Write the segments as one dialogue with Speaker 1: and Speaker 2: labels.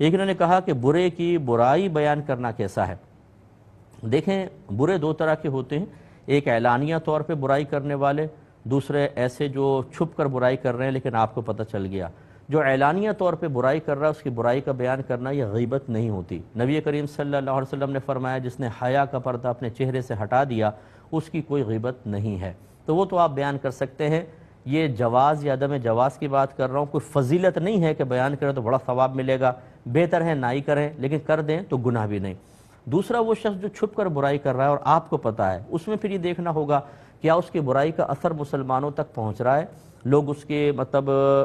Speaker 1: ایک انہوں نے کہا کہ برے کی برائی بیان کرنا کیسا ہے۔ دیکھیں، برے دو طرح کے ہوتے ہیں، ایک اعلانیہ طور پہ برائی کرنے والے، دوسرے ایسے جو چھپ کر برائی کر رہے ہیں لیکن آپ کو پتہ چل گیا۔ جو اعلانیہ طور پہ برائی کر رہا ہے اس کی برائی کا بیان کرنا یہ غیبت نہیں ہوتی۔ نبی کریم صلی اللہ علیہ وسلم نے فرمایا جس نے حیا کا پردہ اپنے چہرے سے ہٹا دیا اس کی کوئی غیبت نہیں ہے، تو وہ تو آپ بیان کر سکتے ہیں۔ یہ جواز یا عدم جواز کی بات کر رہا ہوں، کوئی فضیلت نہیں ہے کہ بیان کریں تو بڑا ثواب ملے گا، بہتر ہے نہ ہی کریں، لیکن کر دیں تو گناہ بھی نہیں۔ دوسرا وہ شخص جو چھپ کر برائی کر رہا ہے اور آپ کو پتہ ہے، اس میں پھر یہ دیکھنا ہوگا کیا اس کی برائی کا اثر مسلمانوں تک پہنچ رہا ہے، لوگ اس کے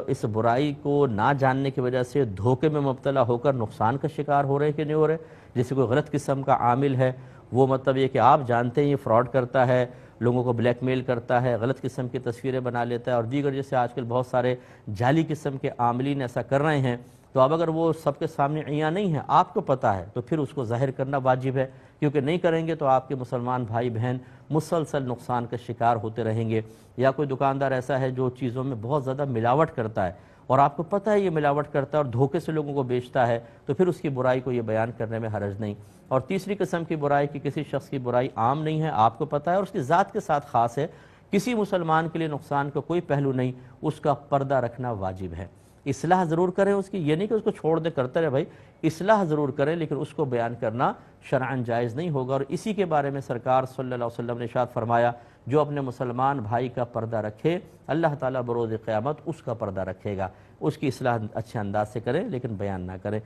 Speaker 1: اس برائی کو نہ جاننے کی وجہ سے دھوکے میں مبتلا ہو کر نقصان کا شکار ہو رہے ہیں کہ نہیں ہو رہے۔ جیسے کوئی غلط قسم کا عامل ہے، وہ یہ کہ آپ جانتے ہیں یہ فراڈ کرتا ہے، لوگوں کو بلیک میل کرتا ہے، غلط قسم کی تصویریں بنا لیتا ہے اور دیگر جیسے آج کل بہت سارے جعلی قسم کے عاملین ایسا کر رہے ہیں، تو اب اگر وہ سب کے سامنے عیاں نہیں ہے، آپ کو پتہ ہے، تو پھر اس کو ظاہر کرنا واجب ہے، کیونکہ نہیں کریں گے تو آپ کے مسلمان بھائی بہن مسلسل نقصان کا شکار ہوتے رہیں گے۔ یا کوئی دکاندار ایسا ہے جو چیزوں میں بہت زیادہ ملاوٹ کرتا ہے اور آپ کو پتہ ہے یہ ملاوٹ کرتا ہے اور دھوکے سے لوگوں کو بیچتا ہے، تو پھر اس کی برائی کو یہ بیان کرنے میں حرج نہیں۔ اور تیسری قسم کی برائی کہ کسی شخص کی برائی عام نہیں ہے، آپ کو پتہ ہے اور اس کی ذات کے ساتھ خاص ہے، کسی مسلمان کے لیے نقصان کا کوئی پہلو نہیں، اس کا پردہ رکھنا واجب ہے۔ اصلاح ضرور کریں اس کی، یہ نہیں کہ اس کو چھوڑ دے کرتے رہے بھائی، اصلاح ضرور کریں، لیکن اس کو بیان کرنا شرعاً جائز نہیں ہوگا۔ اور اسی کے بارے میں سرکار صلی اللہ علیہ وسلم نے ارشاد فرمایا جو اپنے مسلمان بھائی کا پردہ رکھے اللہ تعالیٰ بروز قیامت اس کا پردہ رکھے گا۔ اس کی اصلاح اچھے انداز سے کریں لیکن بیان نہ کریں۔